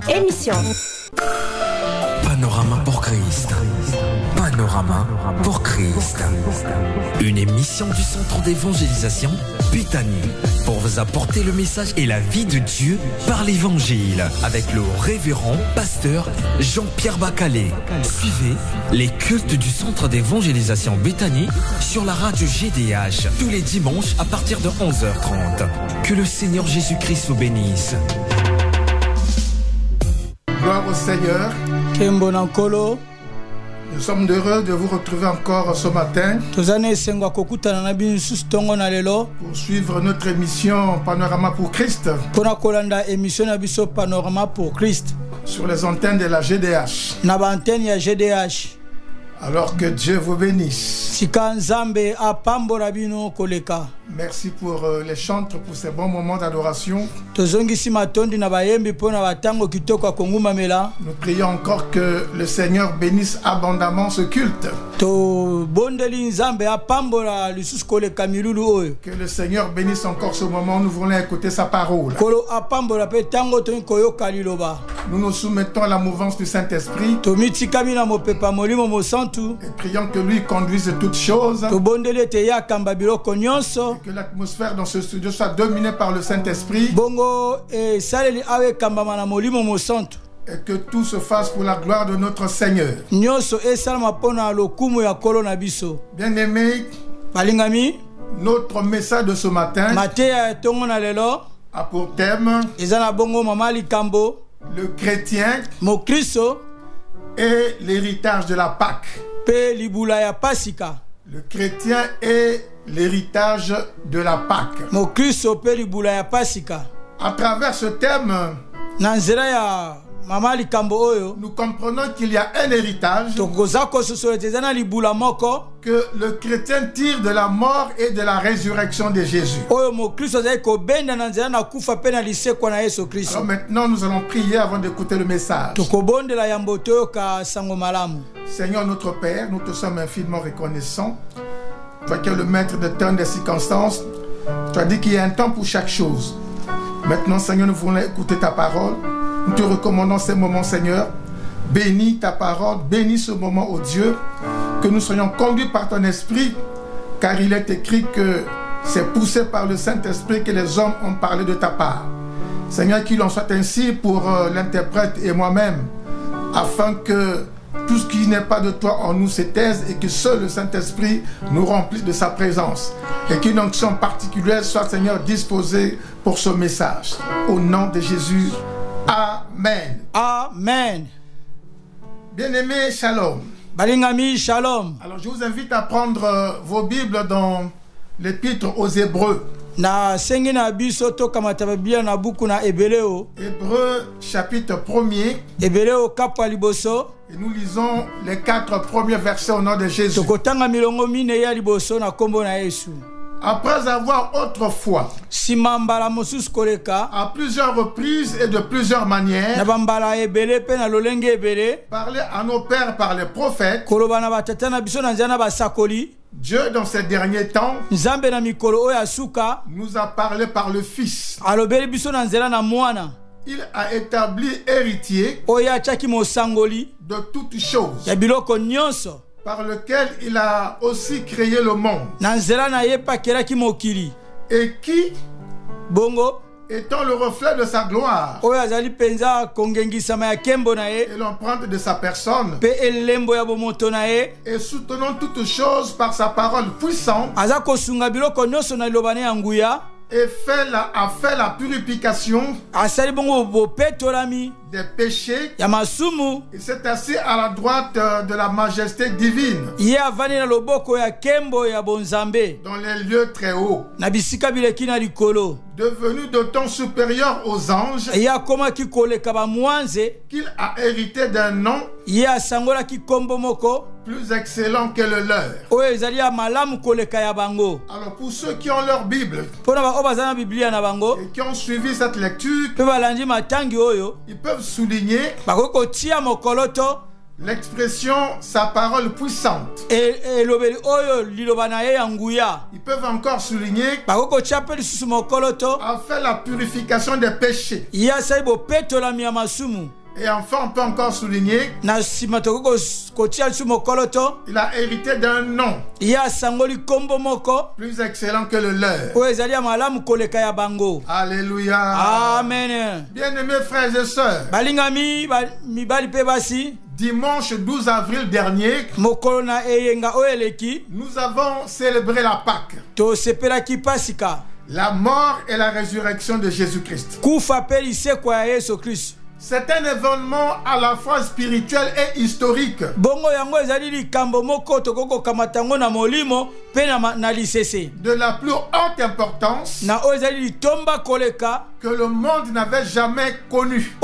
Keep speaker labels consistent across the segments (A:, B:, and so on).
A: Émission
B: Panorama pour Christ. Panorama pour Christ. Une émission du centre d'évangélisation Béthanie pour vous apporter le message et la vie de Dieu par l'évangile avec le révérend pasteur Jean-Pierre Bacalé. Suivez les cultes du centre d'évangélisation Béthanie sur la radio GDH tous les dimanches à partir de 11h30. Que le Seigneur Jésus-Christ vous bénisse.
C: Gloire au Seigneur. Nous sommes heureux de vous retrouver encore ce matin pour suivre notre émission Panorama pour Christ sur les antennes de la GDH. Alors que Dieu vous bénisse. Merci pour les chantres, pour ces bons moments d'adoration. Nous prions encore que le Seigneur bénisse abondamment ce culte. Que le Seigneur bénisse encore ce moment où nous voulons écouter sa parole. Nous nous soumettons à la mouvance du Saint-Esprit. Et prions que lui conduise toutes choses. Que l'atmosphère dans ce studio soit dominée par le Saint-Esprit. Et que tout se fasse pour la gloire de notre Seigneur. Bien-aimés, notre message de ce matin a pour thème le chrétien et l'héritage de la Pâque. Le chrétien et l'héritage de la Pâque. À travers ce thème, nous comprenons qu'il y a un héritage que le chrétien tire de la mort et de la résurrection de Jésus. Alors maintenant, nous allons prier avant d'écouter le message. Seigneur notre Père, nous te sommes infiniment reconnaissants. Toi qui es le maître de temps, des circonstances, tu as dit qu'il y a un temps pour chaque chose. Maintenant, Seigneur, nous voulons écouter ta parole. Nous te recommandons ces moments, Seigneur. Bénis ta parole, bénis ce moment, oh Dieu, que nous soyons conduits par ton esprit, car il est écrit que c'est poussé par le Saint-Esprit que les hommes ont parlé de ta part. Seigneur, qu'il en soit ainsi pour l'interprète et moi-même, afin que tout ce qui n'est pas de toi en nous se taise et que seul le Saint-Esprit nous remplisse de sa présence. Et qu'une onction particulière soit, Seigneur, disposée pour ce message. Au nom de Jésus. Amen.
A: Amen.
C: Bien-aimés, shalom.
A: Balingami, shalom.
C: Alors, je vous invite à prendre vos Bibles dans l'Épître aux Hébreux. Hébreux chapitre 1er. Et nous lisons les 4 premiers versets au nom de Jésus. Après avoir autrefois, à plusieurs reprises et de plusieurs manières, parlé à nos pères par les prophètes, Dieu dans ces derniers temps nous a parlé par le Fils. Il a établi héritier de toutes choses, par lequel il a aussi créé le monde. Et qui, étant le reflet de sa gloire et l'empreinte de sa personne, et soutenant toutes choses par sa parole puissante, et a fait la purification des péchés. Il s'est assis à la droite de la majesté divine dans les lieux très hauts, devenu d'autant supérieur aux anges qu'il a hérité d'un nom plus excellent que le leur. Alors pour ceux qui ont leur Bible et qui ont suivi cette lecture, ils peuvent souligner L'expression sa parole puissante.
A: Ils
C: Ils peuvent encore souligner a fait la purification des péchés. Et enfin, on peut encore souligner il a hérité d'un nom plus excellent que le leur. Alléluia.
A: Amen.
C: Bien-aimés frères et sœurs, dimanche 12 avril dernier, nous avons célébré la Pâque, la mort et la résurrection de Jésus-Christ. C'est un événement à la fois spirituel et historique. De la plus haute importance que le monde n'avait jamais connue.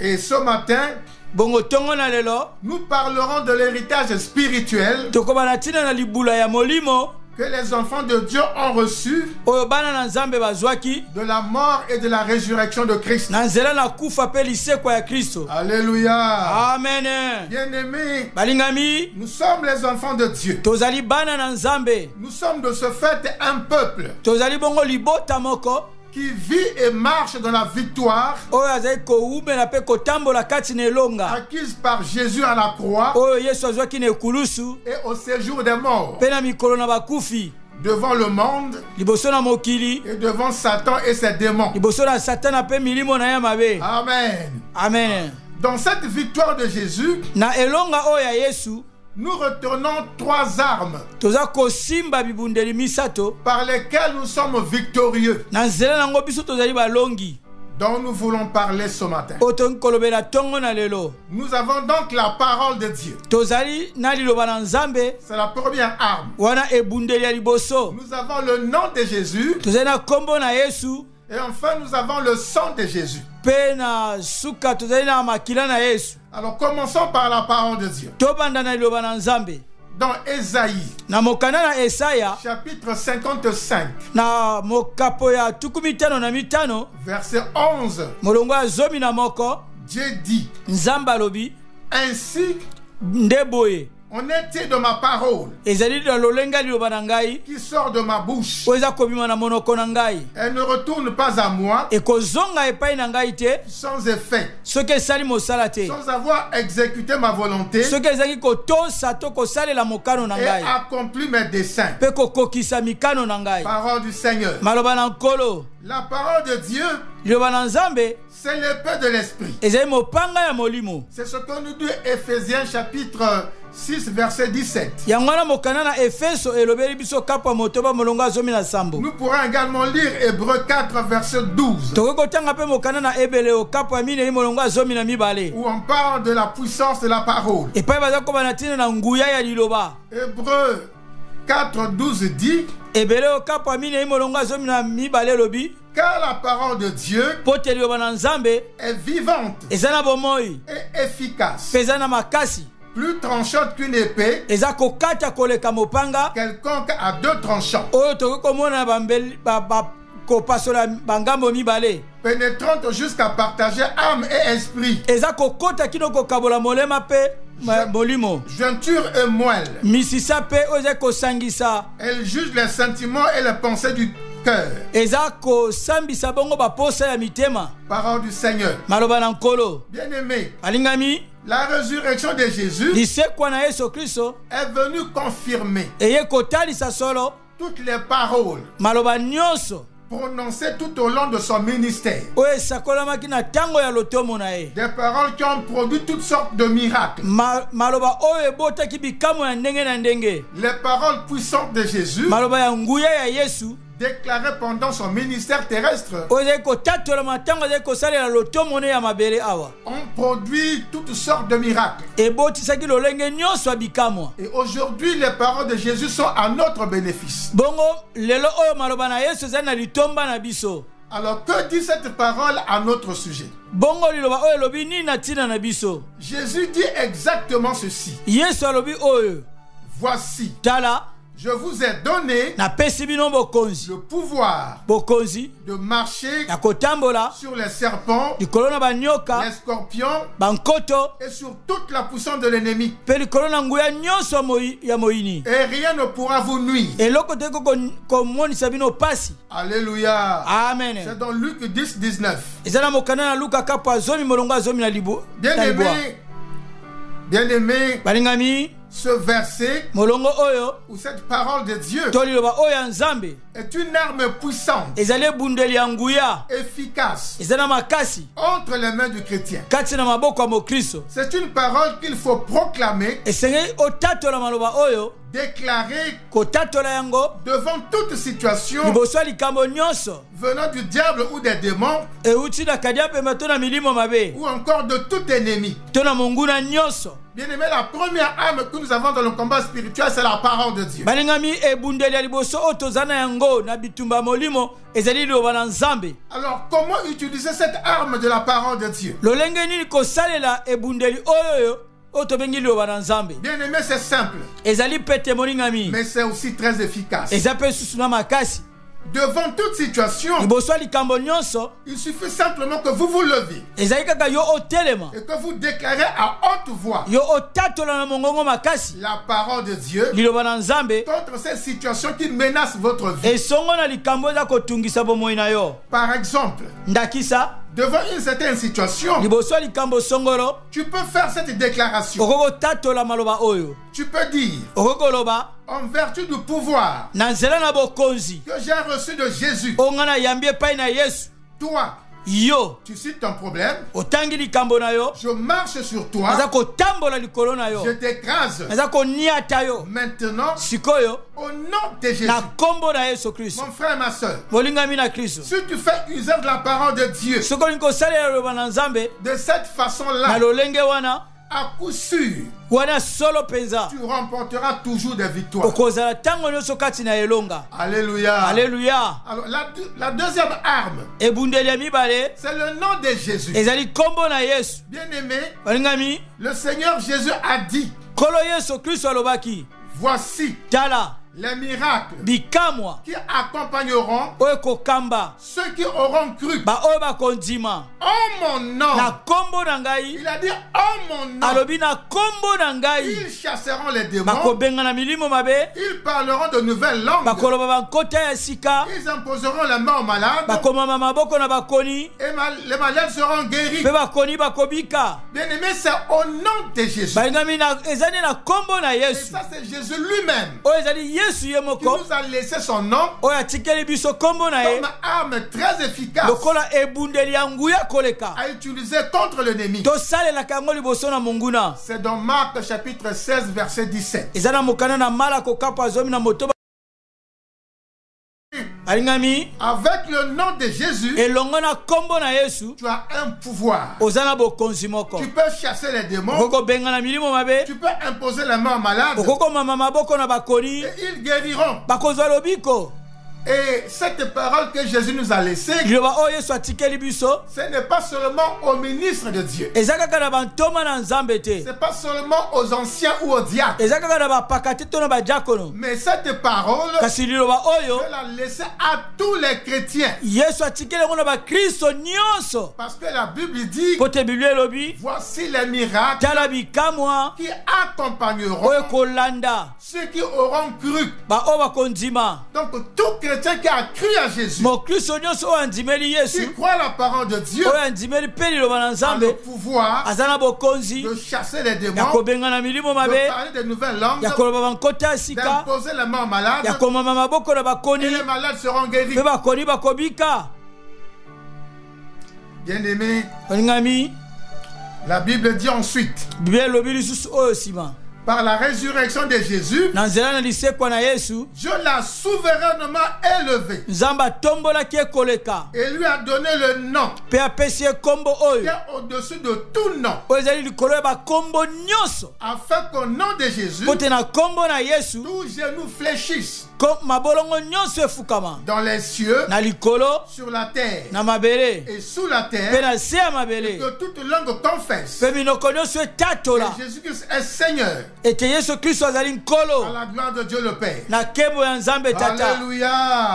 C: Et ce matin, nous parlerons de l'héritage spirituel que les enfants de Dieu ont reçu de la mort et de la résurrection de Christ. Alléluia.
A: Amen.
C: Bien-aimés, nous sommes les enfants de Dieu. Nous sommes de ce fait un peuple qui vit et marche dans la victoire acquise par Jésus à la croix et au séjour des morts, devant le monde et devant Satan et ses démons. Amen.
A: Amen.
C: Dans cette victoire de Jésus, nous retournons 3 armes par lesquelles nous sommes victorieux, dont nous voulons parler ce matin. Nous avons donc la parole de Dieu. C'est la première arme. Nous avons le nom de Jésus. Et enfin, nous avons le sang de Jésus. Alors, commençons par la parole de Dieu. Dans Ésaïe, chapitre 55, verset 11, Dieu dit: ainsi on est de ma parole qui sort de ma bouche. Elle ne retourne pas à moi sans effet, sans avoir exécuté ma volonté et accompli mes desseins. Parole du Seigneur. La parole de Dieu, c'est l'épée de l'esprit. C'est ce que nous dit Éphésiens chapitre 6 verset 17. Nous pourrons également lire Hébreux 4 verset 12, où on parle de la puissance de la parole. Hébreux 4 12 dit: car la parole de Dieu est vivante et efficace, plus tranchante qu'une épée quelconque à 2 tranchants, pénétrante jusqu'à partager âme et esprit, jointure et moelle. Elle juge les sentiments et les pensées du cœur. Parole du Seigneur. Bien-aimé, la résurrection de Jésus est venue confirmer toutes les paroles prononcées tout au long de son ministère. Des paroles qui ont produit toutes sortes de miracles. Les paroles puissantes de Jésus déclarées pendant son ministère terrestre ont produit toutes sortes de miracles. Et aujourd'hui, les paroles de Jésus sont à notre bénéfice. Alors, que dit cette parole à notre sujet? Jésus dit exactement ceci: voici, Je vous ai donné
A: napesi bino bokonzi
C: le pouvoir
A: bokonzi
C: de marcher
A: ya kotambola
C: sur les serpents,
A: likolo na banyoka
C: les scorpions
A: bankoto
C: et sur toute la puissance de l'ennemi.
A: mpe likolo na nguya nyonso ya moyini
C: Et rien ne pourra vous nuire.
A: eloko te komonisa bino pasi.
C: Alléluia.
A: Amen.
C: C'est dans Luc 10, 19.
A: eza na mokanda na luka kapo azomi molongo azomi na libwa.
C: Bien-aimé,
A: balingami
C: ce verset
A: molongo oyo
C: ou cette parole de Dieu
A: to liloba oyo ya nzambe
C: est une arme puissante,
A: ezali ebundeli ya nguya
C: efficace
A: eza na makasi
C: entre les mains du chrétien.
A: kati na maboko ya mokristo.
C: C'est une parole qu'il faut proclamer,
A: esengeli otatola maloba oyo
C: déclarer
A: kotatola yango
C: devant toute situation
A: liboso ya likambo nyonso
C: venant du diable ou des démons
A: euti na kadia pembe to na milimo mabe
C: ou encore de tout ennemi.
A: to na monguna nyonso.
C: Bien-aimé, la première arme que nous avons dans le combat spirituel, c'est la parole de Dieu.
A: balingami ebundeli ya liboso oyo toza na yango na bitumba molimo ezali liloba na nzambe.
C: Alors, comment utiliser cette arme de la parole de Dieu?
A: lolenge nini kosalela ebundeli oyo oyo tobengi liloba na nzambe.
C: Bien-aimé, c'est simple,
A: ezali pete molingami
C: mais c'est aussi très efficace.
A: eza mpe susu na makasi
C: Devant toute situation,
A: liboso ya likambo nyonso
C: il suffit simplement que vous vous levez
A: ezali kaka yo otelema
C: et que vous déclarez à haute voix
A: yo otatola na mongongo makasi
C: la parole de Dieu
A: liloba na nzambe
C: contre ces situations qui menacent votre vie.
A: esongo na likambo eza kotungisa bomoi na yo.
C: Par exemple,
A: ndakisa
C: devant une certaine situation,
A: liboso ya likambo songolo
C: tu peux faire cette déclaration.
A: okoki kotatola maloba oyo
C: Tu peux dire,
A: okoki koloba
C: en vertu du pouvoir
A: na nzela na bokonzi
C: que j'ai reçu de Jésus,
A: oyo ngai nayambi epai na yesu
C: toi,
A: yo
C: tu cites ton problème,
A: otangi likambo na yo
C: je marche sur
A: naza
C: toi,
A: kotambola likolo na yo
C: je t'écrase.
A: naza koniata yo
C: Maintenant,
A: sikoyo
C: au nom de Jésus,
A: na kombo na yesu kristo
C: mon frère, ma soeur,
A: molingami na kristo
C: si tu fais usage de la parole de Dieu
A: soki olingi kosalela liloba na nzambe
C: de cette
A: na
C: façon-là,
A: lolenge wana
C: à coup sûr,
A: wana solo mpenza
C: tu remporteras toujours des victoires.
A: okozala ntango nyonso kati na elonga.
C: Alléluia.
A: Alleluya.
C: Alors, la deuxième arme,
A: ebundeli ya mibale
C: c'est le nom de Jésus.
A: ezali kombo na yesu.
C: Bien-aimé,
A: balingami
C: le Seigneur Jésus a dit,
A: nkolo yesu kristo alobaki
C: voici
A: tala
C: les miracles
A: bikamwa
C: qui accompagneront
A: oyo ekokamba
C: ceux qui auront cru.
A: baoyo bakondima
C: En mon nom.
A: na kombo na ngai.
C: Il a dit, en mon nom.
A: alobi na kombo na ngai
C: Ils chasseront les démons.
A: bakobenga na milimo mabe
C: Ils parleront de nouvelles langues.
A: bakoloba bankota ya sika
C: Ils imposeront les mains aux malades.
A: bakomama maboko na bakoni
C: Et les malades seront guéris.
A: mpe bakoni bakobika.
C: Bien-aimé, c'est au nom de Jésus.
A: balingami ezali na kombo na
C: Et
A: yesu
C: ça, c'est Jésus lui-même
A: oyo ezali yesu ye
C: qui
A: moko
C: nous a laissé son nom
A: oyo atikeli biso kombo na ye
C: comme arme très efficace
A: lokola ebundeli ya nguya koleka
C: à utiliser contre l'ennemi.
A: tosalelaka yango liboso na monguna.
C: C'est dans Marc chapitre 16, verset 17.
A: eza na mokanda na malako kapo azomi na motoba. balingami
C: Avec le nom de Jésus,
A: elongo na kombo na yesu
C: tu as un pouvoir.
A: oza na bokonzi moko.
C: Tu peux chasser les démons.
A: okoki kobenga na milimo mabe
C: Tu peux imposer les mains aux malades.
A: okoki komama maboko na bakoni
C: Et ils guériront.
A: bakozwa lobiko.
C: Et cette parole que Jésus nous a laissée,
A: liloba oyo yesu atikeli biso
C: ce n'est pas seulement aux ministres de Dieu.
A: eza kaka na bantoma na nzambe te,
C: Ce n'est pas seulement aux anciens ou aux diacres.
A: eza kaka na bapaka te to na badiakono.
C: Mais cette parole,
A: kasi liloba oyo
C: je la laisser à tous les chrétiens.
A: yesu atikeli yango na bakristo nyonso
C: Parce que la Bible dit,
A: po te biblia elobi
C: voici les miracles
A: tala bikamwa
C: qui accompagneront
A: oyo kolanda
C: ceux qui auront cru.
A: baoyo bakondima.
C: Donc tout chrétien qui a cru à Jésus,
A: mokristo nyonso oyo andimeli yesu
C: qui croit la parole de Dieu,
A: oyo andimeli mpe liloba na
C: a le
A: nzambe
C: pouvoir
A: aza na bokonzi
C: de chasser les
A: ya
C: démons,
A: kobenga na milimo
C: de
A: mabe
C: parler de nouvelles langues,
A: ya koloba bankota ya sika
C: d'imposer les mains aux malades,
A: ya komama maboko na bakoni
C: et les malades seront guéris.
A: mpe bakoni bakobika.
C: Bien-aimé,
A: olingami
C: la Bible dit ensuite,
A: biblia elobi lisusu oyo nsima
C: par la résurrection de Jésus,
A: na nzela na lisekwa na yesu
C: Dieu l'a souverainement élevé
A: nzambe atombolaki ekoleka
C: et lui a donné le nom
A: mpe apesi ye kombo
C: qui
A: oyo
C: est au-dessus de tout nom,
A: oyo ezali likolo ya bakombo nyonso
C: afin qu'au nom de Jésus,
A: po te na kombo na yesu
C: tous genoux fléchissent
A: mabolongo nyonso efukama
C: dans les cieux,
A: na likolo
C: sur la terre
A: na mabele
C: et sous la
A: mpe
C: terre,
A: na se ya mabele
C: que toute langue confesse
A: mpe minoko nyonso etatola
C: que Jésus-Christ est Seigneur
A: ete Yesu Kristo azali
C: À
A: nkolo
C: la gloire de Dieu le Père.
A: na nkembo ya Nzambe tata.
C: Alléluia.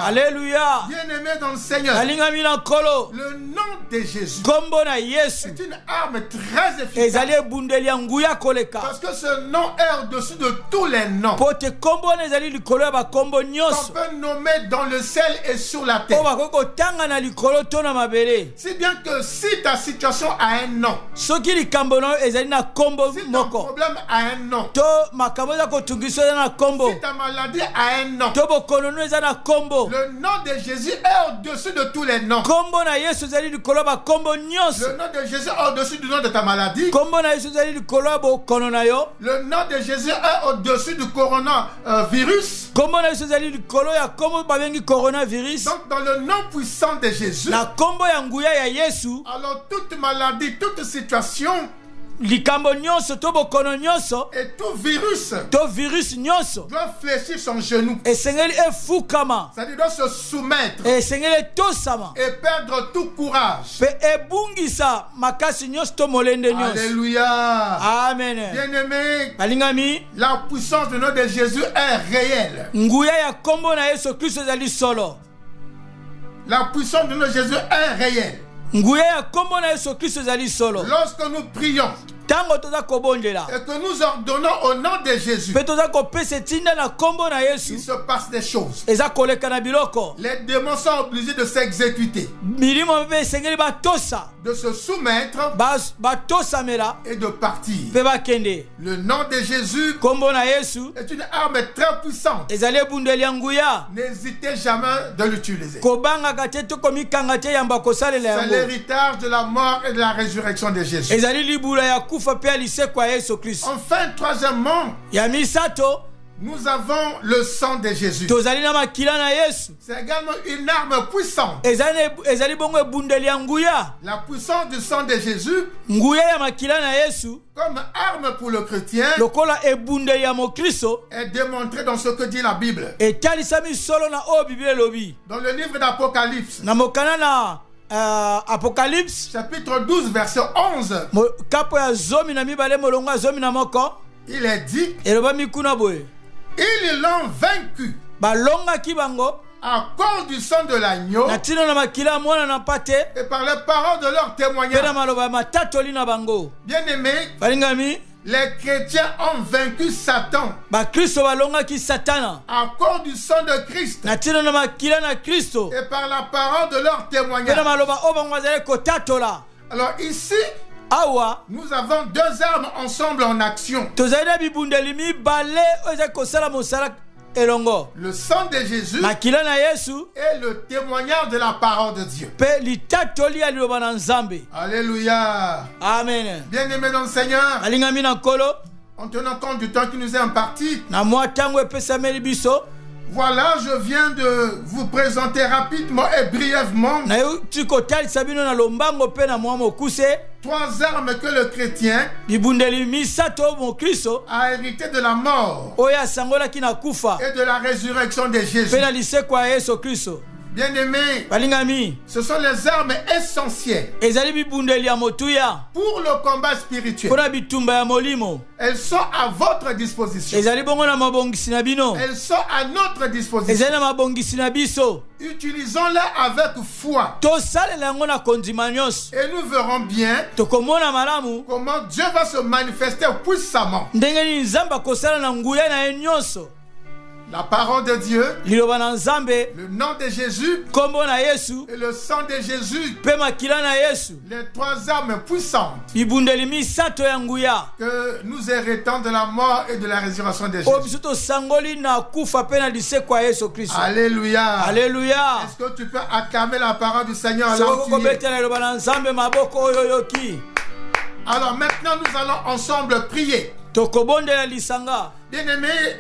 A: Alléluia.
C: Bien-aimé dans le Seigneur,
A: Alingami na nkolo
C: le nom de Jésus
A: kombo na Yesu
C: est une arme très efficace.
A: ezali ebundeli ya nguya koleka.
C: Parce que ce nom est au-dessus de tous les noms.
A: Po te kombo wana ezali likolo ya bakombo
C: On
A: nyonso
C: peut nommer dans le ciel et sur la terre.
A: oyo bakoki kotanga na likolo to na mabele.
C: Si bien que si ta situation a un nom,
A: Soki likambo na yo ezali na kombo
C: si ton
A: moko
C: problème a un nom,
A: to makambo eza kotungisa eza na kombo
C: si ta maladie a un nom,
A: to bokonono eza na kombo,
C: le nom de Jésus est au-dessus de tous les noms.
A: kombo na Yesu ezali likolo ya bakombo nyonso.
C: Le nom de Jésus est au-dessus du nom de ta maladie.
A: Kombo na Yesu ezali likolo ya bokono na yo.
C: Le nom de Jésus est au-dessus du coronavirus.
A: Kombo na Yesu ezali likolo ya kombo babengi coronavirus.
C: Donc dans le nom puissant de Jésus,
A: Na kombo ya nguya ya Yesu
C: alors toute maladie, toute situation
A: likambo nyonso to bokono nyonso
C: et tout virus
A: to virus nyonso
C: doit fléchir son genou.
A: esengeli efukama,
C: C'est-à-dire doit se soumettre
A: esengeli etosama
C: et perdre tout courage.
A: mpe ebungisa makasi nyonso to molende nyonso.
C: Alléluia.
A: Amen.
C: Bien-aimé,
A: Balingami,
C: la puissance du nom de Jésus est réelle.
A: nguya ya kombo na Yesu Kristo ezali solo.
C: La puissance du nom de Jésus est réelle.
A: Nguya ya kombo na Yesu Kristo ezali solo.
C: Lorsque nous prions
A: Tango toza kobondela
C: et que nous ordonnons au nom de Jésus,
A: mpe toza kopesa etinda na kombo na
C: il
A: Yesu
C: se passe des choses.
A: eza koleka na biloko.
C: Les démons sont obligés de s'exécuter,
A: Milimo mpe esengeli batosa
C: de se soumettre
A: batosamela
C: et de partir.
A: mpe bakende.
C: Le nom de Jésus
A: Kombo na Yesu
C: est une arme très puissante.
A: ezali ebundeli ya nguya.
C: N'hésitez jamais de l'utiliser.
A: Kobangaka te to komikanga te yamba kosalela
C: C'est
A: yango.
C: l'héritage de la mort et de la résurrection de Jésus.
A: Ezali libula ya kufa mpe ya lisekwa ya Yesu Kristo.
C: Enfin, troisièmement,
A: Ya misato
C: nous avons le sang de Jésus.
A: tozali na makila na Yesu.
C: C'est également une arme puissante.
A: Ezali bongo ebundeli ya nguya.
C: La puissance du sang de Jésus
A: Nguya ya makila na Yesu
C: comme arme pour le chrétien
A: lokola ebundeli ya mokristo
C: est démontrée dans ce que dit la Bible.
A: etalisami solo na oyo Biblia elobi.
C: Dans le livre d'Apocalypse,
A: Na mokana na Apocalypse
C: chapitre 12, verset 11,
A: kapo ya zomi na mibale molongo ya zomi na moko
C: il est dit,
A: elobami kuna boye
C: ils l'ont vaincu
A: balongaki bango
C: à cause du sang de l'agneau
A: na ntina na makila ya mwana na mpa te
C: et par les paroles de leur
A: mpe na
C: témoignage.
A: maloba ya matatoli na bango.
C: Bien-aimés,
A: Balingami,
C: les chrétiens ont vaincu Satan
A: bakristo balongaki satana
C: à cause du sang de Christ
A: na ntina na makila na kristo
C: et par la parole de leur
A: mpe na
C: témoignage.
A: maloba oyo bango bazali kotatola.
C: Alors ici,
A: Awa
C: nous avons deux armes ensemble en action.
A: tozali na bibundeli mibale oyo ezali kosala mosala elongo.
C: Le sang de Jésus
A: Makila na Yesu
C: et le témoignage de la parole de Dieu.
A: mpe litatoli ya liloba na Nzambe.
C: Alléluia.
A: Amen.
C: Bien-aimés dans le Seigneur,
A: Balingami na nkolo
C: en tenant compte du temps qui nous est imparti,
A: na mwa ntango epesameli biso
C: voilà, je viens de vous présenter rapidement et brièvement
A: nauti kotalisa bino na lombango mpe na mwa mokuse
C: trois armes que le chrétien
A: bibundeli misato oyo mokristo
C: a hérité de la mort
A: oyo asangolaki na kufa
C: et de la résurrection de Jésus.
A: mpe na lisekwa ya Yesu Kristo.
C: Bien-aimés,
A: Balingami,
C: ce sont les armes essentielles
A: ezali bibundeli ya motuya
C: pour le combat spirituel.
A: mpona bitumba ya molimo.
C: Elles sont à votre disposition.
A: Ezali bongo na mabongisi na bino,
C: Elles sont à notre disposition.
A: ezali na mabongisi na biso.
C: Utilisons-les avec foi.
A: Tosalela yango na kondima nyonso,
C: Et nous verrons bien
A: tokomona malamu
C: comment Dieu va se manifester puissamment.
A: ndenge nini Nzambe akosala na nguya na ye nyonso.
C: La parole de Dieu,
A: Liloba na Nzambe,
C: le nom de Jésus
A: kombo na Yesu
C: et le sang de Jésus,
A: mpe makila na Yesu,
C: les trois armes puissantes
A: bibundeli misato ya nguya
C: que nous héritons de la mort et de la résurrection de
A: oyo
C: Jésus.
A: biso tosangoli na kufa mpe na lisekwa ya Yesu Kristo.
C: Alléluia.
A: Alleluya.
C: Est-ce que tu peux acclamer la parole du Seigneur là
A: Soko
C: où tu es?
A: kobetela liloba na Nzambe maboko oyo yoki.
C: Alors maintenant, nous allons ensemble prier.
A: Tokobondela lisanga.
C: Bien-aimés,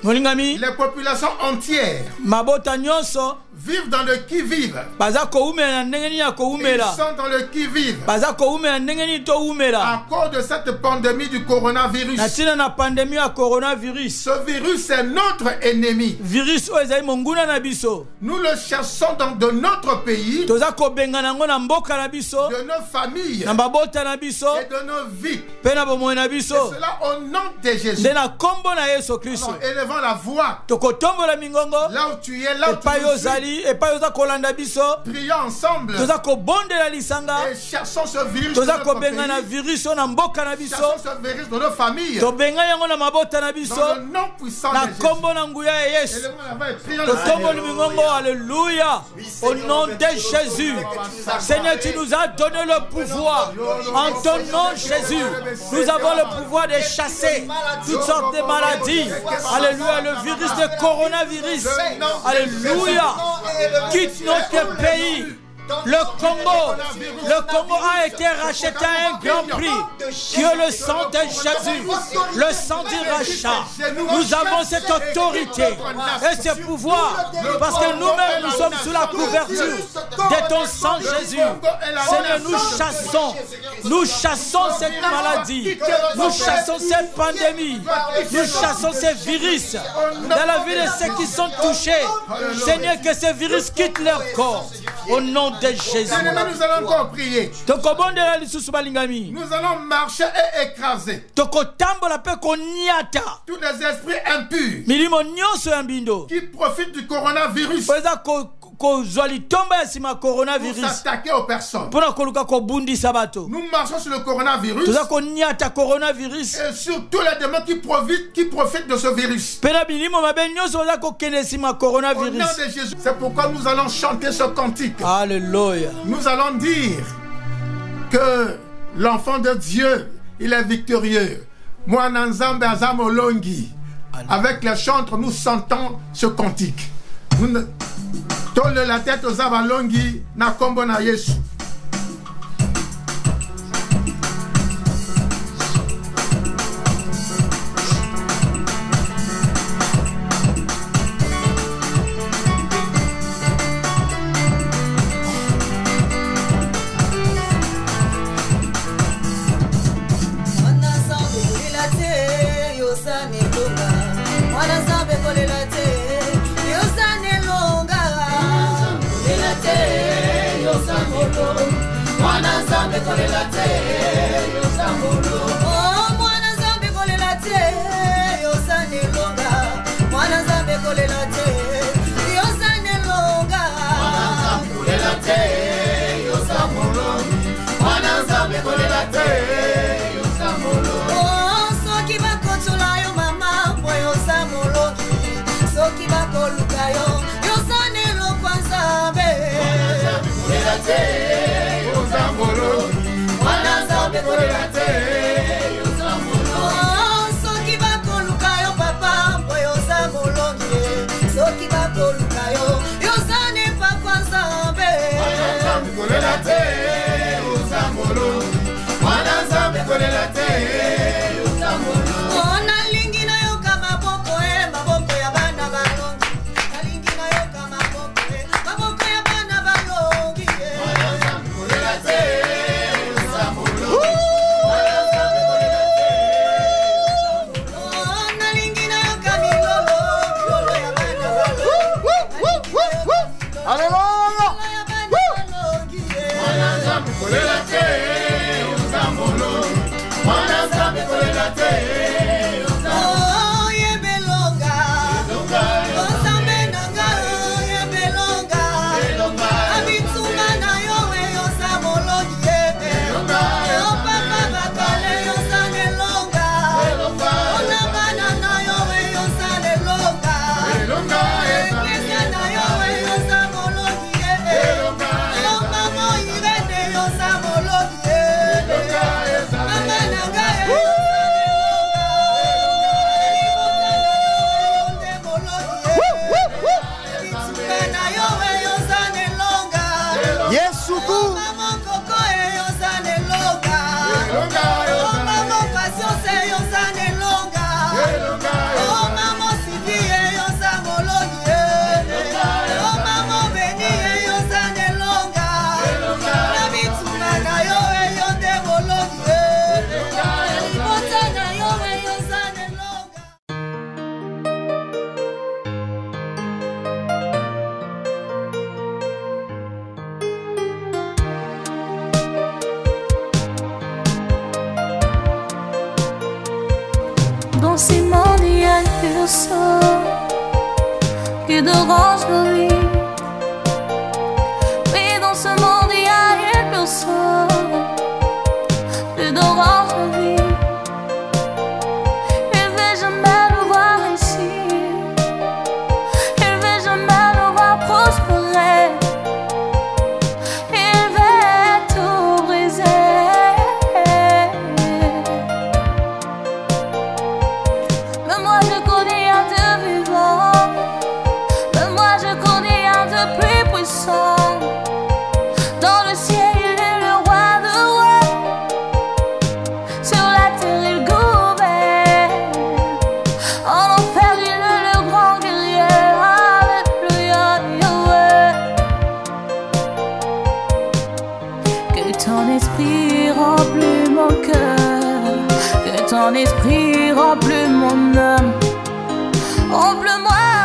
A: Molingami,
C: les populations entières
A: mabota nyonso
C: vivent dans le qui-vive.
A: baza koumela na ndenge nini ya
C: Ils
A: koumela
C: sont dans le qui-vive.
A: baza koumela na ndenge nini toumela
C: À cause de cette pandémie du coronavirus.
A: na ntina na pandémie ya coronavirus.
C: Ce virus est notre ennemi.
A: Virus oyo ezali monguna na biso.
C: Nous le chassons de notre pays,
A: toza kobenga nango na mboka na biso,
C: de nos familles
A: na babota na biso,
C: et de nos vies.
A: mpe na bomoi na biso.
C: Et cela au nom de Jésus.
A: nde na kombo na Yesu Kristo.
C: Alors, élevons la voix.
A: tokotombola mingongo
C: Là où tu es, là où tu
A: epai
C: nous suis,
A: ozali, epai oza kolanda biso.
C: prions ensemble
A: toza kobondela lisanga,
C: et chassons ce virus de
A: toza
C: notre
A: kobenga na
C: pays.
A: virus oyo na mboka na biso,
C: Chassons ce virus de nos familles.
A: tobenga yango na mabota na biso,
C: Dans le nom puissant
A: na
C: de Jésus.
A: kombo na nguya ya Yesu.
C: Élevons la voix et prions le
A: totomboli
C: Seigneur.
A: mingongo, alléluia, au nom de Jésus. Seigneur, tu nous as donné le pouvoir. En ton nom, Jésus, nous avons le pouvoir de chasser toutes sortes de maladies. Alléluia, le virus de coronavirus. Alléluia, quitte notre pays. Le Congo a été racheté à un grand prix qui est le sang de Jésus, le sang du rachat. Nous avons cette autorité et ce pouvoir parce que nous-mêmes nous sommes sous la couverture de ton sang Jésus. Seigneur, nous chassons cette maladie, nous chassons cette pandémie, nous chassons ces virus dans la vie de ceux qui sont touchés. Seigneur, que ces virus quittent leur corps. Au nom de Jésus.
C: Nous allons encore prier. Nous allons marcher et écraser tous les esprits impurs qui profitent du coronavirus pour s'attaquer aux personnes. Nous marchons sur le coronavirus et sur tous les démons qui profitent de ce virus. Au nom de Jésus, c'est pourquoi nous allons chanter ce cantique.
A: Alléluia.
C: Nous allons dire que l'enfant de Dieu, il est victorieux. Moi, Nanzambe Azamolongi. Avec les chantres, nous chantons ce cantique. Tole la tête aux Avalongi, na kombo na Yesu.
D: ce monde il y a une personne qui dérange nos vies. Oui, dans ce monde il y a une personne qui dérange nos vies. Il veut jamais nous voir réussir, il veut jamais nous voir prospérer, il veut tout briser. Mais moi je connais un Dieu vivant, mais moi je connais un Dieu plus puissant. Dans le ciel il est le roi de rois, sur la terre il gouverne, en enfer il est le grand guerrier. Alléluia, Yahweh. Que ton esprit remplit mon cœur, que ton esprit remplit mon âme. Remplis-moi